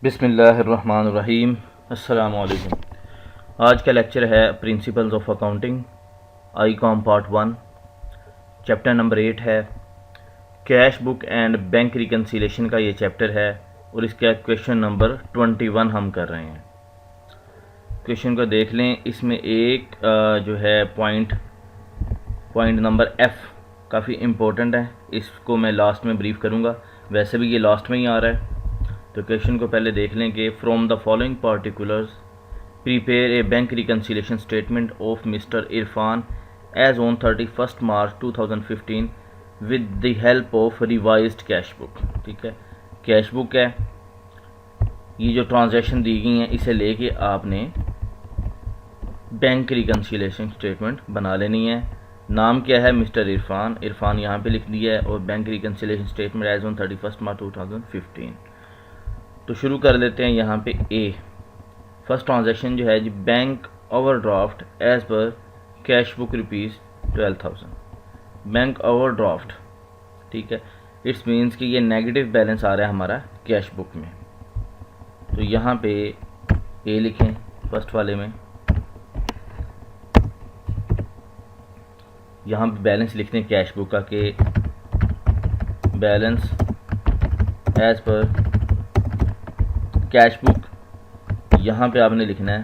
बिस्मिल्लाहिर्रहमानिर्रहीम। अस्सलामु अलैकुम। आज का लेक्चर है principles of accounting I com part 1, chapter number 8 है। Cash book and bank reconciliation का ये चैप्टर है और इसका क्वेश्चन नंबर 21 हम कर रहे हैं। क्वेश्चन को देख लें। इसमें एक जो है पॉइंट नंबर F काफ़ी इम्पोर्टेंट है, इसको मैं लास्ट में ब्रीफ करूँगा, वैसे भी ये लास्ट में ही आ रहा है। तो क्वेश्चन को पहले देख लें कि from the following particulars prepare a bank reconciliation statement of mister Irfan as on 31 March 2015 with the help of revised cash book. ठीक है, कैश बुक है, ये जो ट्रांजैक्शन दी गई हैं इसे लेके आपने बैंक रिकन्सिलेशन स्टेटमेंट बना लेनी है। नाम क्या है? मिस्टर इरफान। इरफान यहाँ पे लिख दिया है और bank reconciliation statement as on 31 March 2015। तो शुरू कर लेते हैं यहाँ पे ए। फर्स्ट ट्रांजैक्शन जो है जी, बैंक ओवरड्राफ्ट एज पर कैश बुक ₹12,000। बैंक ओवरड्राफ्ट, ठीक है, इट्स मीन्स कि ये नेगेटिव बैलेंस आ रहा है हमारा कैश बुक में। तो यहाँ पे ए लिखें फर्स्ट वाले में। यहाँ पे बैलेंस लिखते हैं कैश बुक का कि बैलेंस एज पर कैश बुक। यहाँ पे आपने लिखना है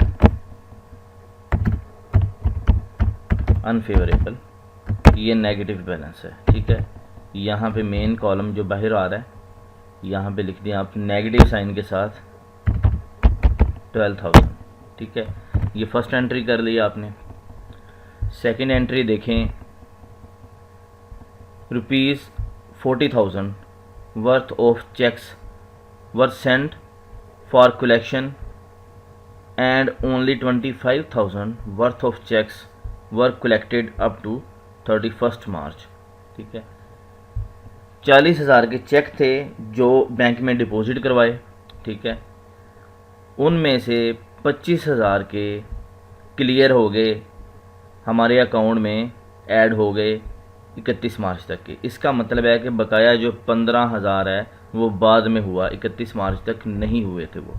अनफेवरेबल, ये नेगेटिव बैलेंस है। ठीक है, यहाँ पे मेन कॉलम जो बाहर आ रहा है यहाँ पे लिख दिया आप नेगेटिव साइन के साथ 12,000। ठीक है, ये फर्स्ट एंट्री कर ली आपने। सेकंड एंट्री देखें, ₹40,000 worth of cheques were sent for collection and only 25,000 worth of checks were collected up to 31st March। ठीक है, 40,000 के चेक थे जो बैंक में डिपॉजिट करवाए। ठीक है, उनमें से 25,000 के क्लियर हो गए, हमारे अकाउंट में ऐड हो गए 31 मार्च तक के। इसका मतलब है कि बकाया जो 15,000 है वो बाद में हुआ, 31 मार्च तक नहीं हुए थे वो।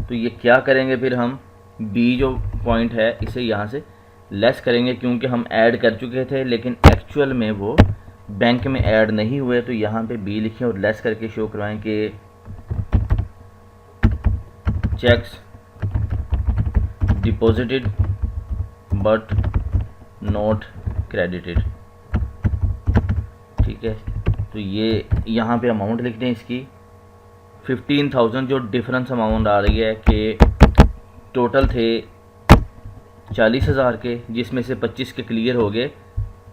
तो ये क्या करेंगे फिर हम, बी जो पॉइंट है इसे यहाँ से लेस करेंगे क्योंकि हम ऐड कर चुके थे लेकिन एक्चुअल में वो बैंक में ऐड नहीं हुए। तो यहाँ पे बी लिखें और लेस करके शो करवाएं कि checks deposited but not credited. ठीक है, तो ये यहाँ पे अमाउंट लिख दें इसकी 15,000। जो डिफरेंस अमाउंट आ रही है कि टोटल थे 40,000 के, जिसमें से 25 के क्लियर हो गए,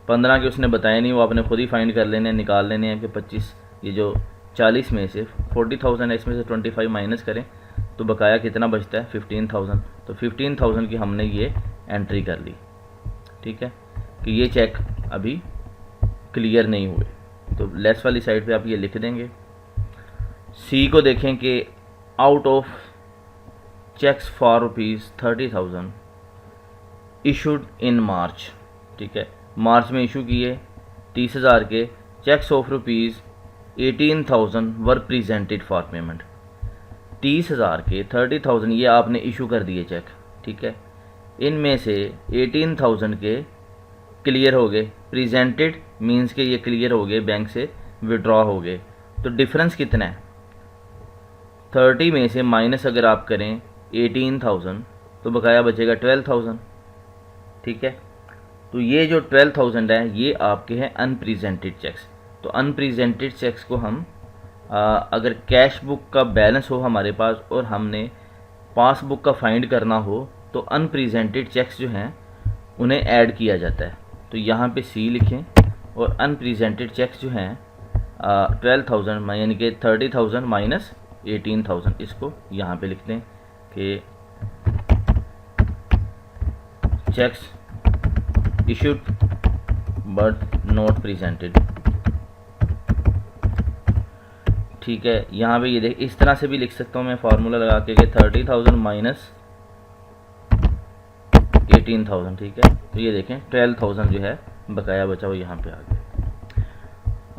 15 के उसने बताया नहीं, वो आपने खुद ही फाइंड कर लेने, निकाल लेने हैं कि 25, ये जो 40 में से 40,000 है, इसमें से 25 माइनस करें तो बकाया कितना बचता है? 15,000। तो 15,000 की हमने ये एंट्री कर ली। ठीक है, कि ये चेक अभी क्लियर नहीं हुए, तो लेस वाली साइड पे आप ये लिख देंगे। सी को देखें कि out of cheques for ₹30,000 issued in March. ठीक है, मार्च में इशू किए 30,000 के cheques of ₹18,000 were presented for payment. 30,000 के 30,000 ये आपने इशू कर दिए चेक। ठीक है, इनमें से 18,000 के क्लियर हो गए, प्रेजेंटेड मीन्स के ये क्लियर हो गए, बैंक से विड्रॉ हो गए। तो डिफरेंस कितना है? 30 में से माइनस अगर आप करें 18,000 तो बकाया बचेगा 12,000। ठीक है, तो ये जो 12,000 है ये आपके हैं अनप्रेजेंटेड चेक्स। तो अनप्रेजेंटेड चेक्स को हम अगर कैश बुक का बैलेंस हो हमारे पास और हमने पासबुक का फाइंड करना हो तो अनप्रेजेंटेड चेक्स जो हैं उन्हें ऐड किया जाता है। तो यहाँ पे सी लिखें और अनप्रेजेंटेड चेक्स जो हैं 12,000 यानी कि 30,000 माइनस 18,000, इसको यहाँ पे लिख दें कि cheques issued but not presented. ठीक है, यहाँ पे ये देख, इस तरह से भी लिख सकता हूँ मैं फार्मूला लगा के कि 30,000 माइनस 18,000। ठीक है, तो ये देखें 12,000 जो है बकाया बचा हुआ यहाँ पे आ गया।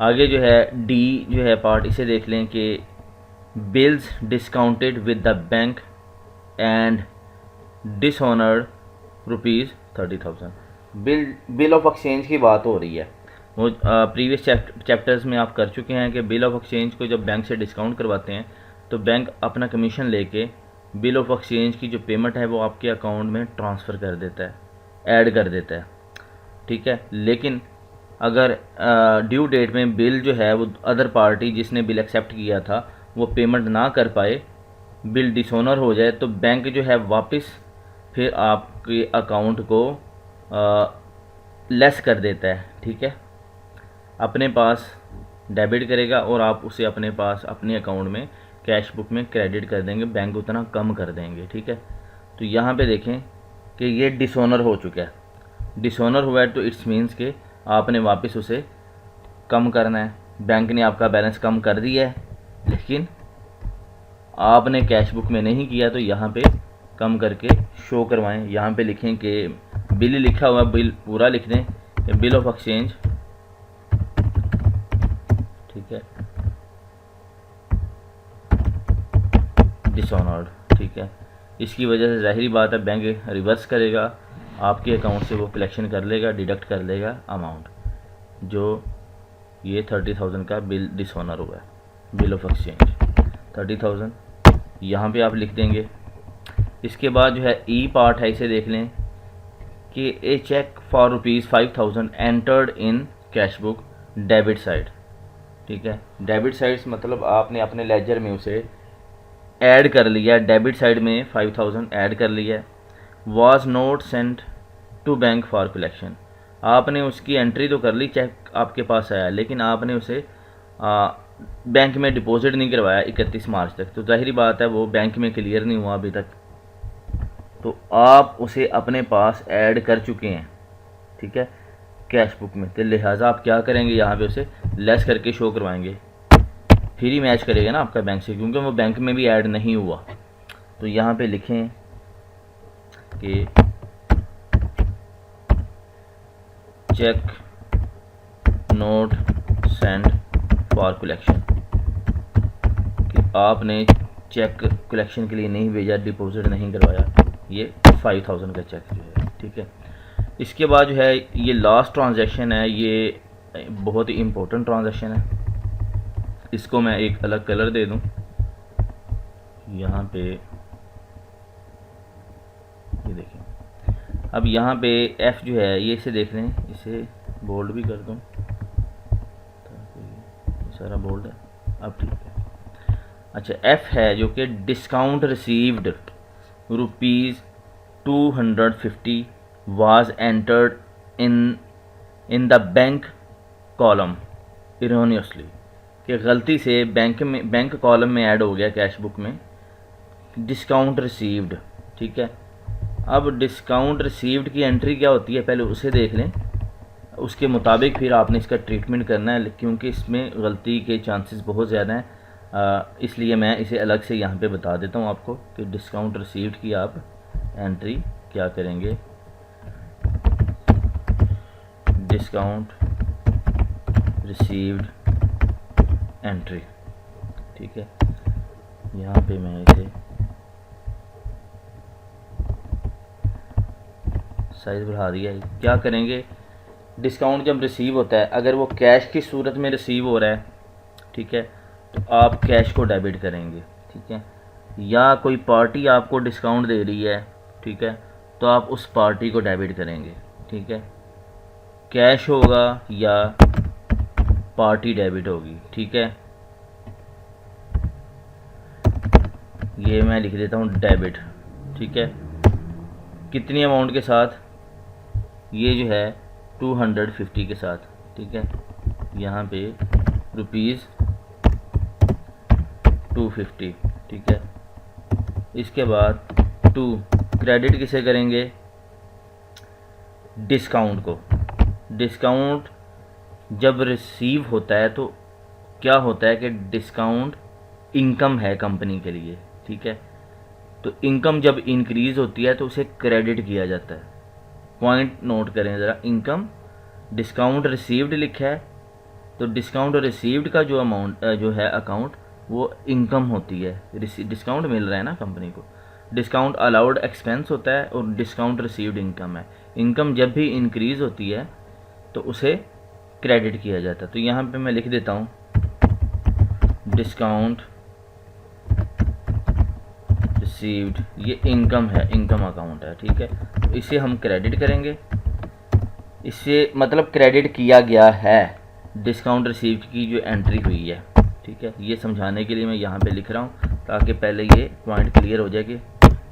आगे जो है डी जो है पार्ट, इसे देख लें कि bills discounted with the bank and dishonoured ₹30,000। Bill of exchange की बात हो रही है। वो प्रीवियस चैप्टर्स में आप कर चुके हैं कि बिल ऑफ एक्सचेंज को जब बैंक से डिस्काउंट करवाते हैं तो बैंक अपना कमीशन लेके बिल ऑफ एक्सचेंज की जो पेमेंट है वो आपके अकाउंट में ट्रांसफ़र कर देता है, ऐड कर देता है, ठीक है। लेकिन अगर ड्यू डेट में बिल जो है वो अदर पार्टी जिसने बिल एक्सेप्ट किया था वो पेमेंट ना कर पाए, बिल डिसऑनर हो जाए, तो बैंक जो है वापस फिर आपके अकाउंट को लेस कर देता है, ठीक है। अपने पास डेबिट करेगा और आप उसे अपने पास अपने अकाउंट में कैश बुक में क्रेडिट कर देंगे, बैंक उतना कम कर देंगे, ठीक है। तो यहाँ पे देखें कि ये डिसऑनर हो चुका है। डिसऑनर हुआ है तो इट्स मीन्स कि आपने वापस उसे कम करना है। बैंक ने आपका बैलेंस कम कर दिया है लेकिन आपने कैश बुक में नहीं किया, तो यहाँ पे कम करके शो करवाएं। यहाँ पे लिखें कि बिल लिखा हुआ, बिल पूरा लिख दें कि बिल ऑफ एक्सचेंज, ठीक है, डिसऑनर्ड, ठीक है। इसकी वजह से ज़ाहिरी बात है बैंक रिवर्स करेगा, आपके अकाउंट से वो कलेक्शन कर लेगा, डिडक्ट कर लेगा अमाउंट जो ये 30,000 का बिल डिसऑनर हुआ है, बिल ऑफ एक्सचेंज 30,000 यहाँ पे आप लिख देंगे। इसके बाद जो है ई पार्ट है, इसे देख लें कि A cheque for ₹5,000 entered in cash book debit side, ठीक है। डेबिट साइड्स मतलब आपने अपने लेजर में उसे ऐड कर लिया, डेबिट साइड में 5,000 ऐड कर लिया। Was not sent to bank for collection, आपने उसकी एंट्री तो कर ली, चेक आपके पास आया, लेकिन आपने उसे बैंक में डिपॉजिट नहीं करवाया 31 मार्च तक, तो ज़ाहिरी बात है वो बैंक में क्लियर नहीं हुआ अभी तक, तो आप उसे अपने पास ऐड कर चुके हैं, ठीक है, कैश बुक में। तो लिहाजा आप क्या करेंगे, यहाँ पे उसे लेस करके शो करवाएंगे, फिर ही मैच करेगा ना आपका बैंक से, क्योंकि वो बैंक में भी ऐड नहीं हुआ। तो यहाँ पे लिखें कि cheque not send for collection, कि आपने चेक कलेक्शन के लिए नहीं भेजा, डिपॉजिट नहीं करवाया, ये 5,000 का चेक जो है, ठीक है। इसके बाद जो है ये लास्ट ट्रांजैक्शन है, ये बहुत ही इम्पोर्टेंट ट्रांजैक्शन है, इसको मैं एक अलग कलर दे दूं। यहाँ पे ये देखें, अब यहाँ पे एफ जो है ये इसे देख लें, इसे बोल्ड भी कर दूं ताकि सारा बोल्ड है, अब ठीक है। अच्छा, एफ है जो कि discount received ₹250 was entered in the bank column erroneously, कि गलती से बैंक कॉलम में ऐड हो गया कैश बुक में डिस्काउंट रिसीव्ड, ठीक है। अब डिस्काउंट रिसीव्ड की एंट्री क्या होती है पहले उसे देख लें, उसके मुताबिक फिर आपने इसका ट्रीटमेंट करना है, क्योंकि इसमें गलती के चांसेस बहुत ज़्यादा हैं, इसलिए मैं इसे अलग से यहाँ पे बता देता हूँ आपको कि डिस्काउंट रिसीव्ड की आप एंट्री क्या करेंगे। डिस्काउंट रिसीव्ड एंट्री, ठीक है। यहाँ पे मैं इसे साइज बढ़ा दिया है। क्या करेंगे, डिस्काउंट जब रिसीव होता है, अगर वो कैश की सूरत में रिसीव हो रहा है, ठीक है, तो आप कैश को डेबिट करेंगे, ठीक है। या कोई पार्टी आपको डिस्काउंट दे रही है, ठीक है, तो आप उस पार्टी को डेबिट करेंगे, ठीक है। कैश होगा या पार्टी डेबिट होगी, ठीक है। ये मैं लिख देता हूँ डेबिट, ठीक है। कितनी अमाउंट के साथ, ये जो है 250 के साथ, ठीक है। यहाँ पे ₹250, ठीक है। इसके बाद क्रेडिट किसे करेंगे, डिस्काउंट को। डिस्काउंट जब रिसीव होता है तो क्या होता है कि डिस्काउंट इनकम है कंपनी के लिए, ठीक है। तो इनकम जब इंक्रीज़ होती है तो उसे क्रेडिट किया जाता है। पॉइंट नोट करें ज़रा, इनकम डिस्काउंट रिसीव्ड लिखा है, तो डिस्काउंट रिसीव्ड का जो अमाउंट जो है अकाउंट वो इनकम होती है, डिस्काउंट मिल रहा है ना कंपनी को। डिस्काउंट अलाउड एक्सपेंस होता है और डिस्काउंट रिसीव्ड इनकम है। इनकम जब भी इंक्रीज़ होती है तो उसे क्रेडिट किया जाता है। तो यहाँ पे मैं लिख देता हूँ डिस्काउंट रिसीव्ड, ये इनकम है, इनकम अकाउंट है, ठीक है। तो इसे हम क्रेडिट करेंगे, इससे मतलब क्रेडिट किया गया है डिस्काउंट रिसीव्ड की जो एंट्री हुई है, ठीक है। ये समझाने के लिए मैं यहाँ पे लिख रहा हूँ ताकि पहले ये पॉइंट क्लियर हो जाए कि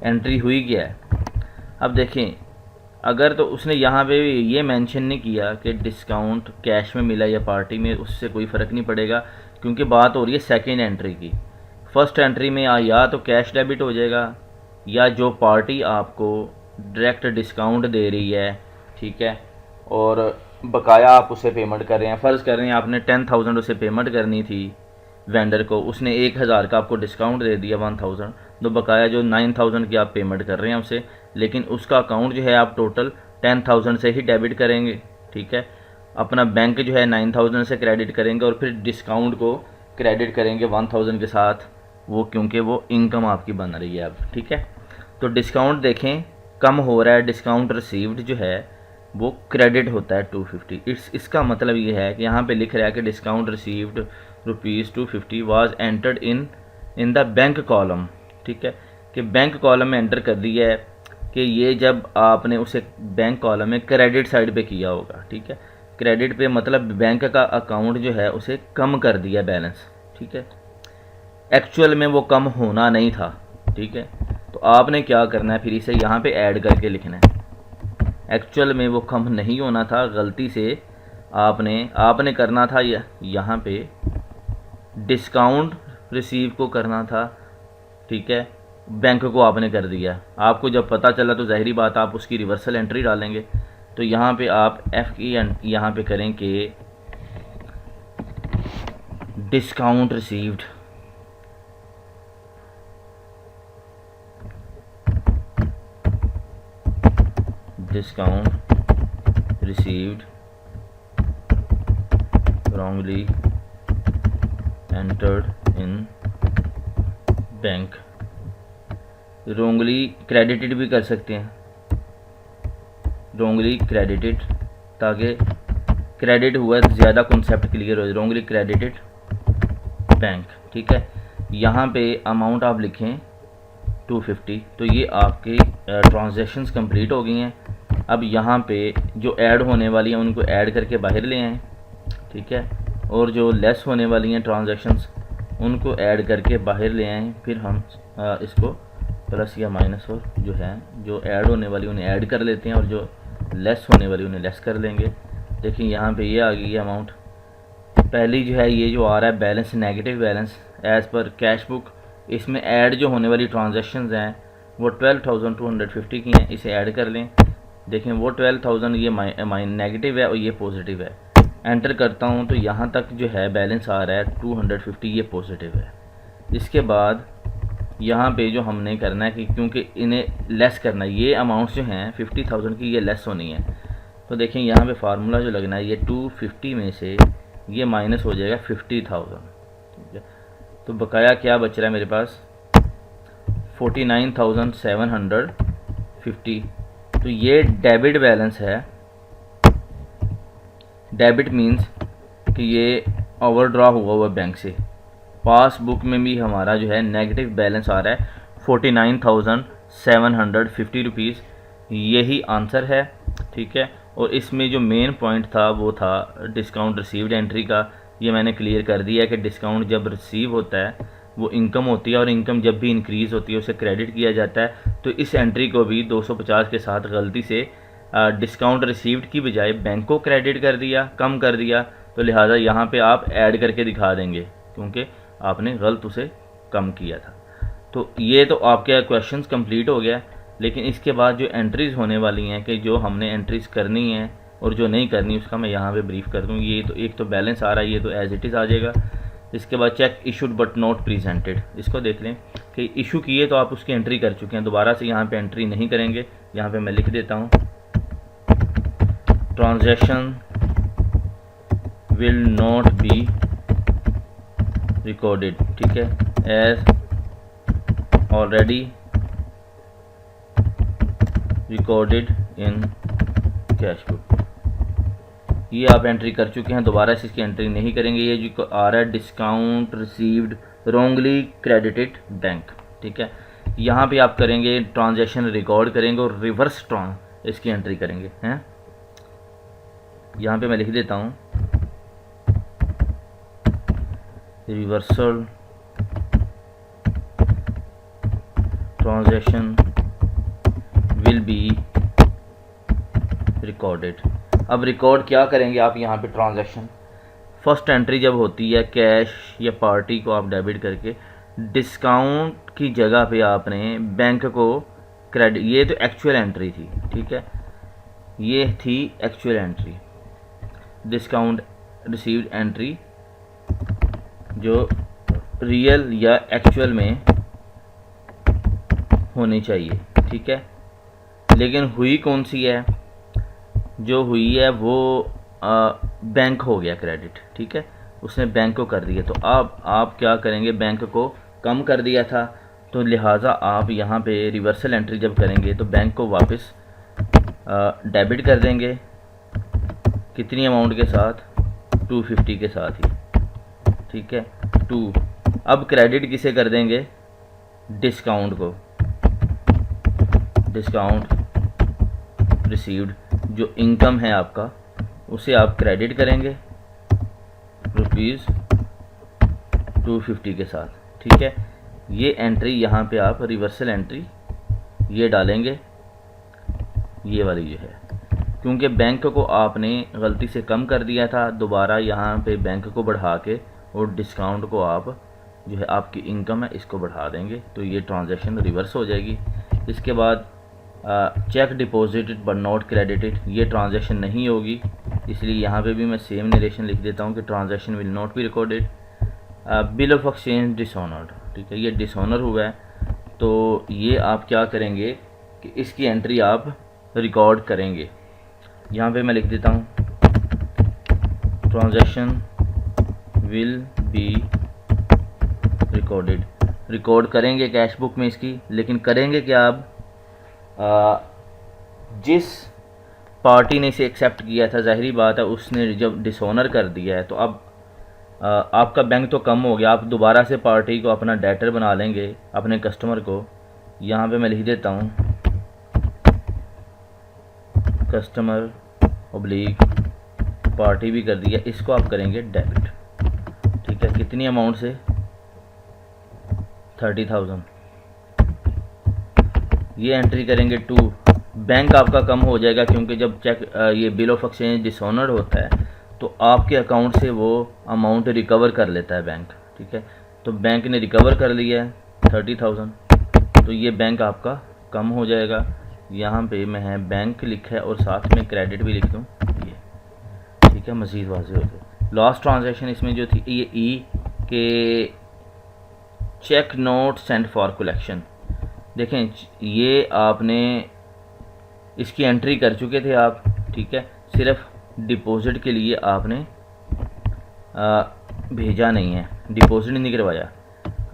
एंट्री हुई क्या है। अब देखें, अगर तो उसने यहाँ पे ये मेंशन नहीं किया कि डिस्काउंट कैश में मिला या पार्टी में, उससे कोई फ़र्क नहीं पड़ेगा क्योंकि बात हो रही है सेकेंड एंट्री की। फर्स्ट एंट्री में या तो कैश डेबिट हो जाएगा या जो पार्टी आपको डायरेक्ट डिस्काउंट दे रही है, ठीक है, और बकाया आप उसे पेमेंट कर रहे हैं। फ़र्ज़ कर रहे हैं आपने 10,000 उसे पेमेंट करनी थी वेंडर को, उसने 1,000 का आपको डिस्काउंट दे दिया 1,000, तो बकाया जो 9,000 की आप पेमेंट कर रहे हैं उसे, लेकिन उसका अकाउंट जो है आप टोटल 10,000 से ही डेबिट करेंगे, ठीक है। अपना बैंक जो है 9,000 से क्रेडिट करेंगे और फिर डिस्काउंट को क्रेडिट करेंगे 1,000 के साथ, वो क्योंकि वो इनकम आपकी बन रही है अब, ठीक है। तो डिस्काउंट देखें कम हो रहा है, डिस्काउंट रिसीव्ड जो है वो क्रेडिट होता है 250। इसका मतलब ये है कि यहाँ पे लिख रहा है कि discount received ₹250 was entered in the bank column, ठीक है, कि बैंक कॉलम में एंटर कर दिया है कि ये जब आपने उसे बैंक कॉलम में क्रेडिट साइड पे किया होगा, ठीक है। क्रेडिट पे मतलब बैंक का अकाउंट जो है उसे कम कर दिया बैलेंस, ठीक है। एक्चुअल में वो कम होना नहीं था, ठीक है। तो आपने क्या करना है, फिर इसे यहाँ पे ऐड करके लिखना है। एक्चुअल में वो कम नहीं होना था, गलती से आपने करना था यहाँ पे डिस्काउंट रिसीव को करना था, ठीक है, बैंक को आपने कर दिया। आपको जब पता चला तो ज़ाहिरी बात आप उसकी रिवर्सल एंट्री डालेंगे। तो यहाँ पे आप एफ की यहाँ पे करें कि discount received, discount received wrongly entered in bank, wrongly credited भी कर सकते हैं, wrongly credited, ताकि क्रेडिट हुआ ज़्यादा कॉन्सेप्ट क्लियर हो जाए। wrongly credited बैंक, ठीक है। यहाँ पे अमाउंट आप लिखें 250। तो ये आपके ट्रांजैक्शंस कंप्लीट हो गई हैं। अब यहाँ पे जो ऐड होने वाली हैं उनको ऐड करके बाहर ले आएँ, ठीक है, और जो लेस होने वाली हैं ट्रांजैक्शंस उनको ऐड करके बाहर ले आएँ। फिर हम इसको प्लस या माइनस और जो है जो ऐड होने वाली उन्हें ऐड कर लेते हैं और जो लेस होने वाली उन्हें लेस कर लेंगे। देखिए यहाँ पे ये आ गई है अमाउंट। पहली जो है ये जो आ रहा है balance, negative balance as per cash book, इसमें ऐड जो होने वाली ट्रांजैक्शंस हैं वो 12,250 की हैं, इसे ऐड कर लें। देखें वो 12,000 ये नेगेटिव है और ये पॉजिटिव है। एंटर करता हूँ तो यहाँ तक जो है बैलेंस आ रहा है 250, ये पॉजिटिव है। इसके बाद यहाँ पे जो हमने करना है कि क्योंकि इन्हें लेस करना है, ये अमाउंट्स जो हैं 50,000 की ये लेस होनी है। तो देखें यहाँ पे फार्मूला जो लगना है, ये 250 में से ये माइनस हो जाएगा 50,000, ठीक है। तो बकाया क्या बच रहा है मेरे पास 49,750। तो ये डेबिट बैलेंस है। डेबिट मीन्स कि ये ओवरड्रा हुआ हुआ बैंक से। पासबुक में भी हमारा जो है नेगेटिव बैलेंस आ रहा है 49,750 रुपीज़, यही आंसर है, ठीक है। और इसमें जो मेन पॉइंट था वो था डिस्काउंट रिसीव्ड एंट्री का। ये मैंने क्लियर कर दिया कि डिस्काउंट जब रिसीव होता है वो इनकम होती है और इनकम जब भी इंक्रीज़ होती है उसे क्रेडिट किया जाता है। तो इस एंट्री को भी 250 के साथ गलती से डिस्काउंट रिसीव्ड की बजाय बैंक को क्रेडिट कर दिया, कम कर दिया। तो लिहाजा यहाँ पे आप ऐड करके दिखा देंगे क्योंकि आपने गलत उसे कम किया था। तो ये तो आपके क्वेश्चंस कंप्लीट हो गया। लेकिन इसके बाद जो एंट्रीज़ होने वाली हैं कि जो हमने एंट्रीज़ करनी है और जो नहीं करनी उसका मैं यहाँ पे ब्रीफ कर दूँ। ये तो एक तो बैलेंस आ रहा है, ये तो एज इट इज़ आ जाएगा। इसके बाद check issued but not presented, इसको देख लें कि इशू किए तो आप उसकी एंट्री कर चुके हैं, दोबारा से यहाँ पे एंट्री नहीं करेंगे। यहाँ पे मैं लिख देता हूँ transaction will not be recorded, ठीक है, as already recorded in cash book. ये आप एंट्री कर चुके हैं, दोबारा से इसकी एंट्री नहीं करेंगे। ये जो आ रहा है discount received wrongly credited bank, ठीक है, यहाँ पे आप करेंगे ट्रांजैक्शन रिकॉर्ड करेंगे और रिवर्स इसकी एंट्री करेंगे हैं। यहाँ पे मैं लिख देता हूँ reversal transaction will be recorded. अब रिकॉर्ड क्या करेंगे आप यहाँ पे ट्रांजैक्शन, फर्स्ट एंट्री जब होती है कैश या पार्टी को आप डेबिट करके डिस्काउंट की जगह पे आपने बैंक को क्रेडिट, ये तो एक्चुअल एंट्री थी, ठीक है, ये थी actual entry, discount received entry जो रियल या एक्चुअल में होनी चाहिए, ठीक है। लेकिन हुई कौन सी है, जो हुई है वो बैंक हो गया क्रेडिट, ठीक है, उसने बैंक को कर दिया। तो अब आप क्या करेंगे, बैंक को कम कर दिया था, तो लिहाजा आप यहाँ पे रिवर्सल एंट्री जब करेंगे तो बैंक को वापस डेबिट कर देंगे। कितनी अमाउंट के साथ, 250 के साथ ही, ठीक है, 2। अब क्रेडिट किसे कर देंगे, डिस्काउंट को, डिस्काउंट रिसीव्ड जो इनकम है आपका उसे आप क्रेडिट करेंगे ₹250 के साथ, ठीक है। ये एंट्री यहाँ पे आप रिवर्सल एंट्री ये डालेंगे, ये वाली जो है, क्योंकि बैंक को आपने गलती से कम कर दिया था, दोबारा यहाँ पे बैंक को बढ़ा के और डिस्काउंट को आप जो है आपकी इनकम है इसको बढ़ा देंगे, तो ये ट्रांजैक्शन रिवर्स हो जाएगी। इसके बाद check deposited but not credited, ये ट्रांजैक्शन नहीं होगी, इसलिए यहाँ पे भी मैं सेम नरेशन लिख देता हूँ कि transaction will not be recorded. Bill of exchange dishonoured, ठीक है, ये डिसऑनर हुआ है, तो ये आप क्या करेंगे कि इसकी एंट्री आप रिकॉर्ड करेंगे। यहाँ पे मैं लिख देता हूँ transaction will be recorded, record करेंगे कैश बुक में इसकी, लेकिन करेंगे क्या, आप जिस पार्टी ने इसे एक्सेप्ट किया था, जाहिरी बात है उसने जब डिसऑनर कर दिया है, तो अब आपका बैंक तो कम हो गया, आप दोबारा से पार्टी को अपना डेटर बना लेंगे, अपने कस्टमर को। यहाँ पे मैं लिख देता हूँ कस्टमर ऑब्लिक पार्टी भी कर दिया, इसको आप करेंगे डेबिट, ठीक है, कितनी अमाउंट से, 30,000। ये एंट्री करेंगे 2, बैंक आपका कम हो जाएगा, क्योंकि जब चेक ये बिल ऑफ एक्सचेंज डिसऑनर्ड होता है तो आपके अकाउंट से वो अमाउंट रिकवर कर लेता है बैंक, ठीक है, तो बैंक ने रिकवर कर लिया है 30,000, तो ये बैंक आपका कम हो जाएगा। यहाँ पे मैं बैंक लिखा है और साथ में क्रेडिट भी लिख दूँ, ये ठीक है, मज़ीद वाज़ेह हो गया। लास्ट ट्रांजैक्शन इसमें जो थी ये ई के cheque not send for collection, देखें ये आपने इसकी एंट्री कर चुके थे आप, ठीक है, सिर्फ डिपॉजिट के लिए आपने भेजा नहीं है, डिपॉजिट नहीं करवाया।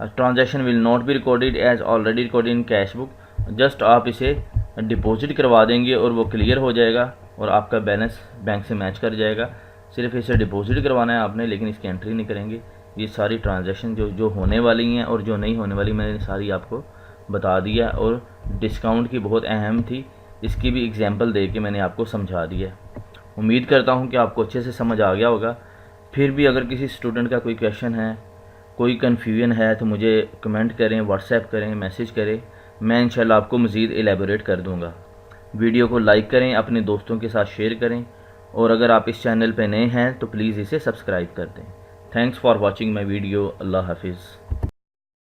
Transaction will not be recorded as already recorded in cash book, just आप इसे डिपॉजिट करवा देंगे और वो क्लियर हो जाएगा और आपका बैलेंस बैंक से मैच कर जाएगा। सिर्फ इसे डिपॉजिट करवाना है आपने, लेकिन इसकी एंट्री नहीं करेंगे। ये सारी ट्रांजैक्शन जो होने वाली हैं और जो नहीं होने वाली मैंने सारी आपको बता दिया, और डिस्काउंट की बहुत अहम थी, इसकी भी एग्जांपल दे के मैंने आपको समझा दिया। उम्मीद करता हूँ कि आपको अच्छे से समझ आ गया होगा। फिर भी अगर किसी स्टूडेंट का कोई क्वेश्चन है, कोई कन्फ्यूजन है, तो मुझे कमेंट करें, व्हाट्सएप करें, मैसेज करें, मैं इंशाल्लाह आपको मज़ीद एलेबोरेट कर दूँगा। वीडियो को लाइक करें, अपने दोस्तों के साथ शेयर करें, और अगर आप इस चैनल पर नए हैं तो प्लीज़ इसे सब्सक्राइब कर दें। Thanks for watching my video. अल्लाह हाफिज़।